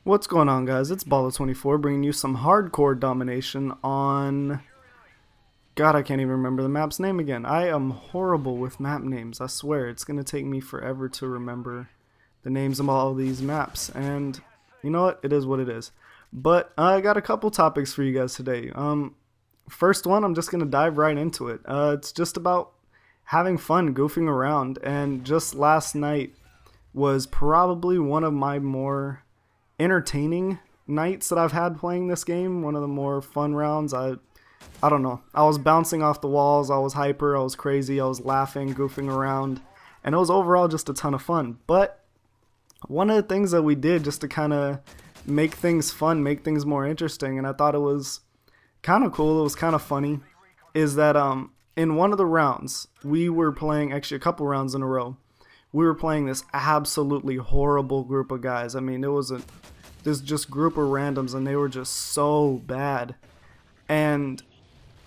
What's going on, guys? It's Baller24 bringing you some hardcore domination on... God, I can't even remember the map's name again. I am horrible with map names. I swear, it's going to take me forever to remember the names of all these maps. And you know what? It is what it is. But I got a couple topics for you guys today. First one, I'm just going to dive right into it. It's just about having fun, goofing around. And just last night was probably one of my more entertaining nights that I've had playing this game. One of the more fun rounds. I don't know. I was bouncing off the walls. I was hyper. I was crazy. I was laughing, goofing around. And it was overall just a ton of fun. But one of the things that we did just to kind of make things fun, make things more interesting, and I thought it was kind of cool, it was kind of funny, is that in one of the rounds, we were playing, actually a couple rounds in a row, we were playing this absolutely horrible group of guys. I mean, it was this just group of randoms, and they were just so bad. And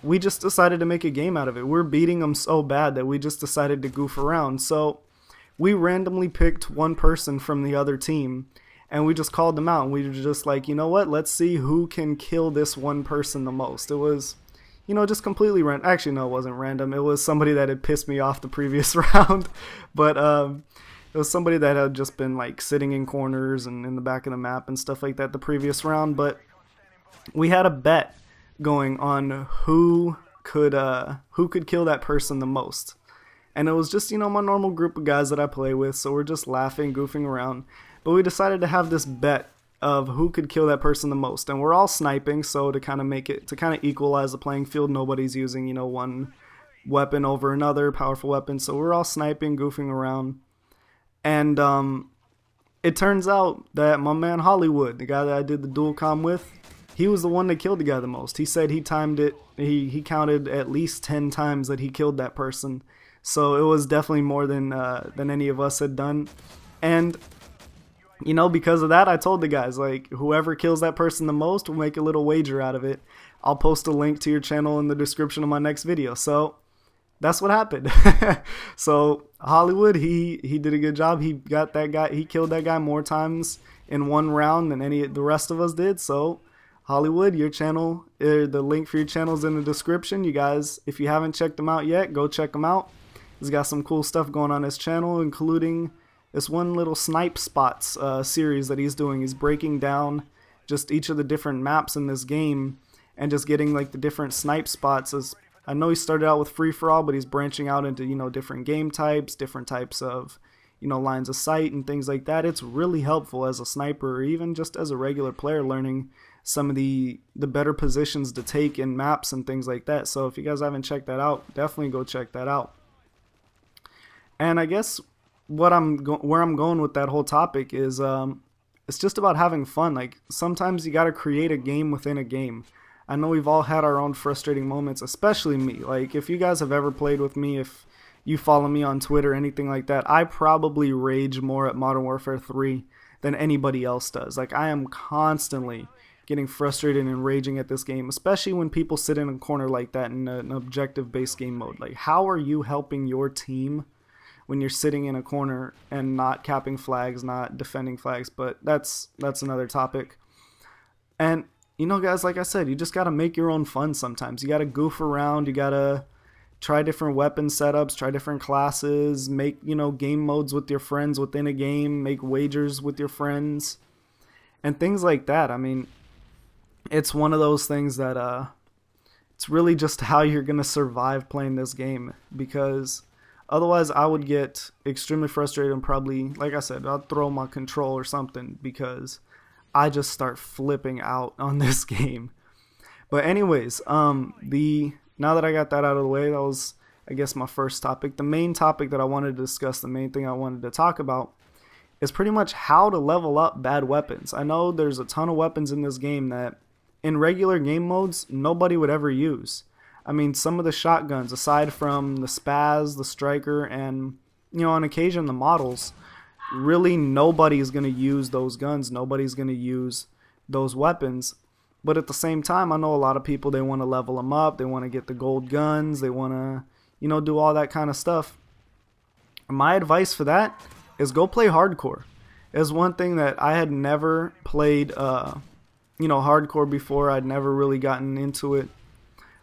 we just decided to make a game out of it. We're beating them so bad that we just decided to goof around. So we randomly picked one person from the other team, and we just called them out. And we were just like, you know what? Let's see who can kill this one person the most. It was, you know, just completely random. Actually, no, it wasn't random. It was somebody that had pissed me off the previous round. But it was somebody that had just been like sitting in corners and in the back of the map and stuff like that the previous round. But we had a bet going on who could kill that person the most. And it was just, you know, my normal group of guys that I play with, so we're just laughing, goofing around. But we decided to have this bet of who could kill that person the most. And we're all sniping, so to kind of make it, to kind of equalize the playing field, nobody's using, you know, one weapon over another, powerful weapon. So we're all sniping, goofing around. And it turns out that my man Hollywood, the guy that I did the dual comm with, he was the one that killed the guy the most. He said he timed it, he counted at least 10 times that he killed that person. So it was definitely more than any of us had done. And, you know, because of that, I told the guys, like, whoever kills that person the most, will make a little wager out of it. I'll post a link to your channel in the description of my next video. So that's what happened. So Hollywood, he did a good job. He got that guy, he killed that guy more times in one round than any of the rest of us did. So Hollywood, your channel, the link for your channel is in the description. You guys, if you haven't checked them out yet, go check them out. He's got some cool stuff going on his channel, including this one little snipe spots series that he's doing. He's breaking down just each of the different maps in this game and just getting like the different snipe spots. As I know he started out with free-for-all, but he's branching out into, you know, different game types, different types of, you know, lines of sight and things like that. It's really helpful as a sniper, or even just as a regular player, learning some of the better positions to take in maps and things like that. So if you guys haven't checked that out, definitely go check that out. And I guess where I'm going with that whole topic is it's just about having fun. Like, sometimes you got to create a game within a game. I know we've all had our own frustrating moments, especially me. Like, if you guys have ever played with me, if you follow me on Twitter, anything like that, I probably rage more at Modern Warfare 3 than anybody else does. Like, I am constantly getting frustrated and raging at this game, especially when people sit in a corner like that in an objective-based game mode. Like, how are you helping your team when you're sitting in a corner and not capping flags, not defending flags? But that's another topic. And, you know, guys, like I said, you just got to make your own fun sometimes. You got to goof around. You got to try different weapon setups, try different classes, make, you know, game modes with your friends within a game, make wagers with your friends, and things like that. I mean, it's one of those things that it's really just how you're going to survive playing this game, because otherwise I would get extremely frustrated and probably, like I said, I'll throw my control or something because I just start flipping out on this game. But anyways, now that I got that out of the way, that was, I guess, my first topic. The main topic that I wanted to discuss, the main thing I wanted to talk about, is pretty much how to level up bad weapons. I know there's a ton of weapons in this game that in regular game modes nobody would ever use. I mean, some of the shotguns, aside from the Spaz, the Striker, and, you know, on occasion the models, really nobody's going to use those guns. Nobody's going to use those weapons. But at the same time, I know a lot of people, they want to level them up. They want to get the gold guns. They want to, you know, do all that kind of stuff. My advice for that is go play hardcore. is one thing that I had never played, hardcore before. I'd never really gotten into it,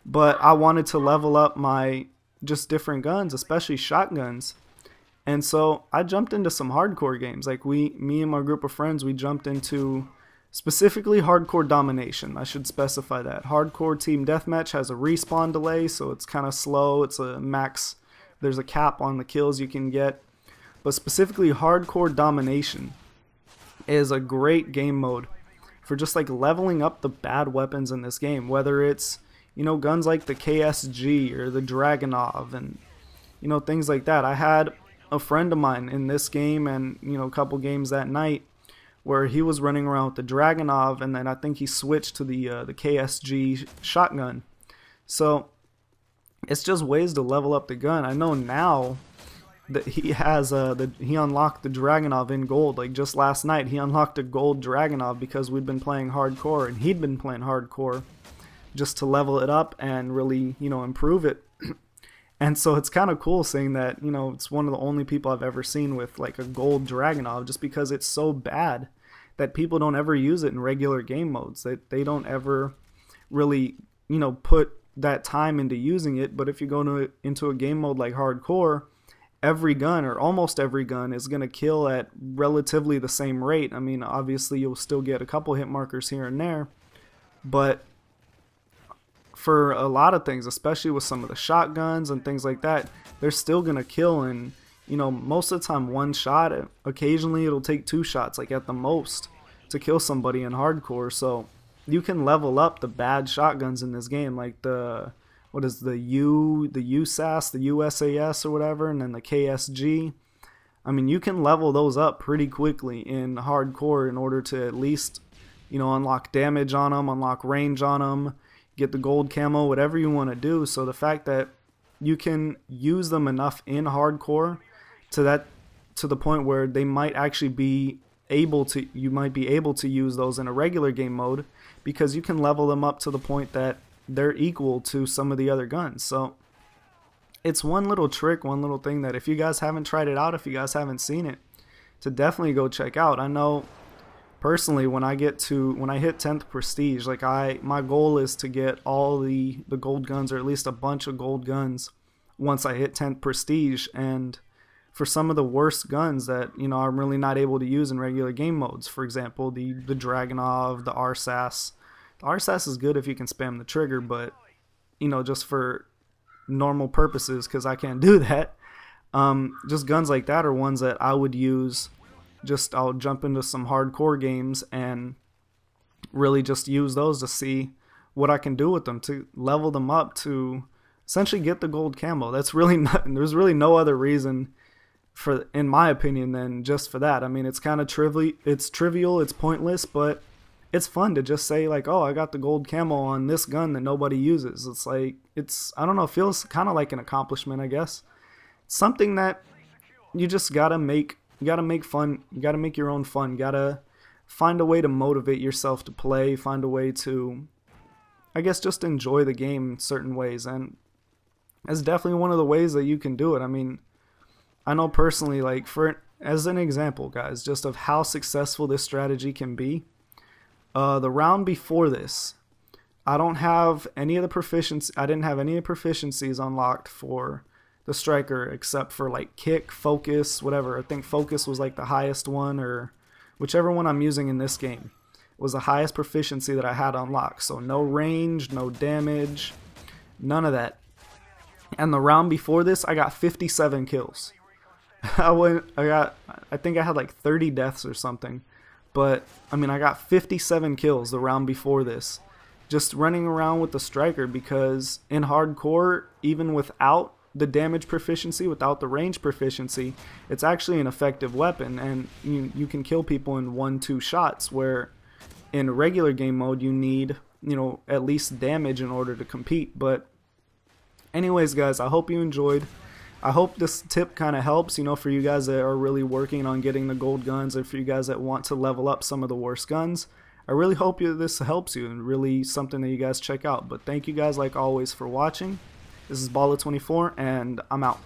but I wanted to level up my just different guns, especially shotguns. And so I jumped into some hardcore games. Like me and my group of friends, we jumped into specifically hardcore domination. I should specify that. Hardcore team deathmatch has a respawn delay, so it's kind of slow. It's a max, there's a cap on the kills you can get. But specifically hardcore domination is a great game mode for just like leveling up the bad weapons in this game, whether it's, guns like the KSG or the Dragunov and, things like that. I had a friend of mine in this game and, a couple games that night where he was running around with the Dragunov, and then I think he switched to the KSG shotgun. So it's just ways to level up the gun. I know now that he has he unlocked the Dragunov in gold. Like just last night he unlocked a gold Dragunov because we'd been playing hardcore and he'd been playing hardcore just to level it up and really, improve it. And so it's kind of cool seeing that, it's one of the only people I've ever seen with like a gold Dragunov, just because it's so bad that people don't ever use it in regular game modes. They don't ever really, put that time into using it. But if you go into a game mode like hardcore, every gun or almost every gun is going to kill at relatively the same rate. I mean, obviously you'll still get a couple hit markers here and there, but for a lot of things, especially with some of the shotguns and things like that, they're still going to kill in, most of the time one shot. Occasionally it'll take 2 shots, like at the most, to kill somebody in hardcore. So you can level up the bad shotguns in this game, like the USAS, the USAS or whatever, and then the KSG. I mean, you can level those up pretty quickly in hardcore in order to at least, unlock damage on them, unlock range on them, get the gold camo, whatever you want to do. So the fact that you can use them enough in hardcore to the point where they might actually be able to, you might be able to use those in a regular game mode, because you can level them up to the point that they're equal to some of the other guns. So it's one little trick, one little thing that if you guys haven't tried it out, if you guys haven't seen it, to definitely go check out. I know personally when I hit 10th prestige, like my goal is to get all the gold guns, or at least a bunch of gold guns once I hit 10th prestige. And for some of the worst guns that I'm really not able to use in regular game modes, for example the Dragunov, the RSAS. The RSAS is good if you can spam the trigger, but just for normal purposes, because I can't do that, just guns like that are ones that I would use. I'll jump into some hardcore games and really just use those to see what I can do with them, to level them up to essentially get the gold camo. That's really there's really no other reason in my opinion than just for that. I mean, it's kind of trivial, it's pointless, but it's fun to just say like, oh, I got the gold camo on this gun that nobody uses. It's like, I don't know, it feels kind of like an accomplishment, I guess. It's something that you just gotta make. You gotta make fun. You gotta make your own fun. You gotta find a way to motivate yourself to play. Find a way to, I guess, just enjoy the game in certain ways. And it's definitely one of the ways that you can do it. I mean, I know personally, like as an example, guys, just of how successful this strategy can be. The round before this, I didn't have any of the proficiencies unlocked for the striker, except for like kick, focus, whatever. I think focus was like the highest one, or whichever one I'm using in this game was the highest proficiency that I had unlocked. So no range, no damage, none of that. And the round before this, I got 57 kills. I think I had like 30 deaths or something. But I mean, I got 57 kills the round before this, just running around with the striker, because in hardcore, even without the damage proficiency, without the range proficiency, it's actually an effective weapon, and you can kill people in 1-2 shots, where in regular game mode you need at least damage in order to compete. But anyways, guys, I hope you enjoyed. I hope this tip kind of helps, for you guys that are really working on getting the gold guns, or for you guys that want to level up some of the worst guns. I really hope this helps you, and really something that you guys check out. But thank you guys like always for watching. This is Baller24, and I'm out.